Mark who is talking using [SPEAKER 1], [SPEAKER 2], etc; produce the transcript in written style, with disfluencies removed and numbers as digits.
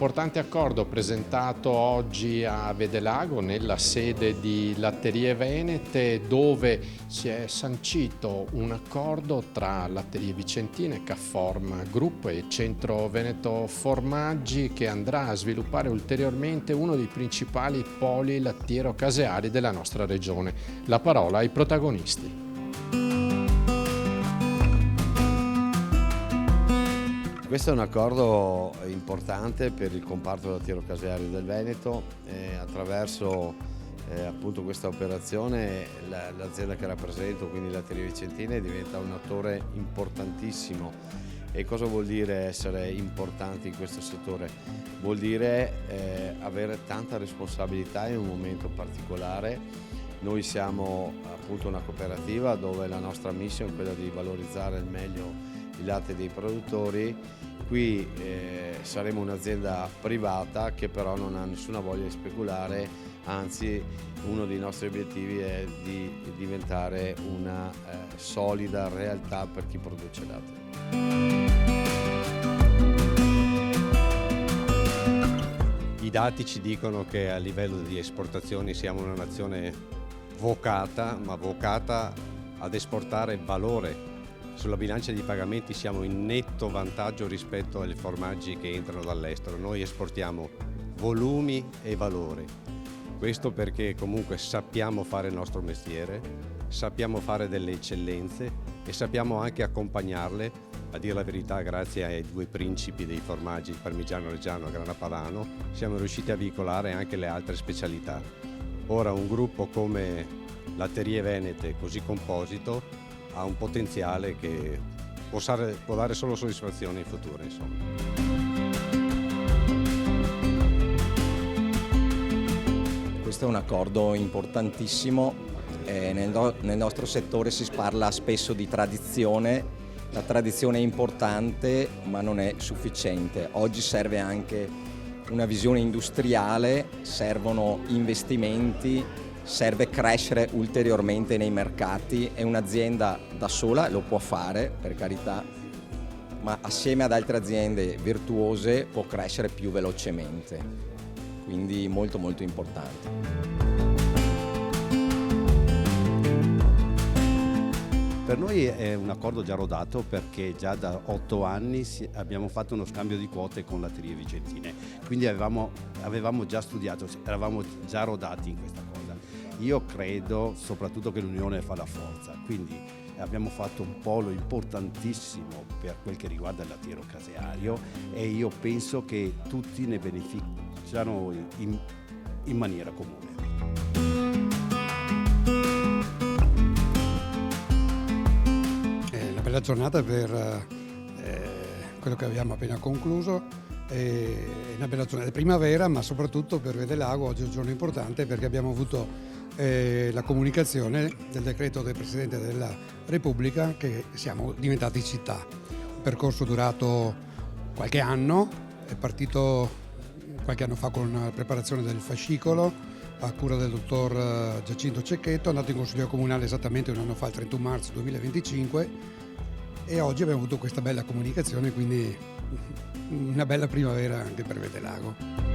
[SPEAKER 1] importante accordo presentato oggi a Vedelago nella sede di Latterie Venete, dove si è sancito un accordo tra Latterie Vicentine, Caform Group e Centro Veneto Formaggi, che andrà a sviluppare ulteriormente uno dei principali poli lattiero-caseari della nostra regione. La parola ai protagonisti.
[SPEAKER 2] Questo è un accordo importante per il comparto lattiero-caseario del Veneto. Attraverso appunto questa operazione l'azienda che rappresento, quindi Latterie Vicentine, diventa un attore importantissimo. E cosa vuol dire essere importanti in questo settore? Vuol dire avere tanta responsabilità in un momento particolare. Noi siamo appunto una cooperativa dove la nostra mission è quella di valorizzare al meglio il latte dei produttori. Qui saremo un'azienda privata che però non ha nessuna voglia di speculare, anzi uno dei nostri obiettivi è di diventare una solida realtà per chi produce latte.
[SPEAKER 3] I dati ci dicono che a livello di esportazioni siamo una nazione vocata ad esportare valore. Sulla bilancia di pagamenti siamo in netto vantaggio rispetto ai formaggi che entrano dall'estero. Noi esportiamo volumi e valore. Questo perché comunque sappiamo fare il nostro mestiere, sappiamo fare delle eccellenze e sappiamo anche accompagnarle, a dire la verità, grazie ai due principi dei formaggi, il parmigiano reggiano e il grana padano, siamo riusciti a veicolare anche le altre specialità. Ora un gruppo come Latterie Venete, così composito, ha un potenziale che può dare solo soddisfazione in futuro, insomma.
[SPEAKER 4] Questo è un accordo importantissimo. Nel nostro settore si parla spesso di tradizione. La tradizione è importante, ma non è sufficiente. Oggi serve anche una visione industriale, servono investimenti, serve crescere ulteriormente nei mercati e un'azienda da sola lo può fare, per carità, ma assieme ad altre aziende virtuose può crescere più velocemente, quindi molto molto importante.
[SPEAKER 5] Per noi è un accordo già rodato, perché già da 8 anni abbiamo fatto uno scambio di quote con Latterie Vicentine, quindi avevamo già studiato, eravamo già rodati in questa cosa. Io credo soprattutto che l'unione fa la forza, quindi abbiamo fatto un polo importantissimo per quel che riguarda il lattiero caseario e io penso che tutti ne beneficiano in maniera comune.
[SPEAKER 6] È una bella giornata per quello che abbiamo appena concluso, è una bella giornata di primavera, ma soprattutto per Vedelago oggi è un giorno importante perché abbiamo avuto la comunicazione del decreto del Presidente della Repubblica che siamo diventati città. Un percorso durato qualche anno, è partito qualche anno fa con la preparazione del fascicolo a cura del dottor Giacinto Cecchetto, è andato in Consiglio Comunale esattamente un anno fa, il 31 marzo 2025, e oggi abbiamo avuto questa bella comunicazione, quindi una bella primavera anche per Vedelago.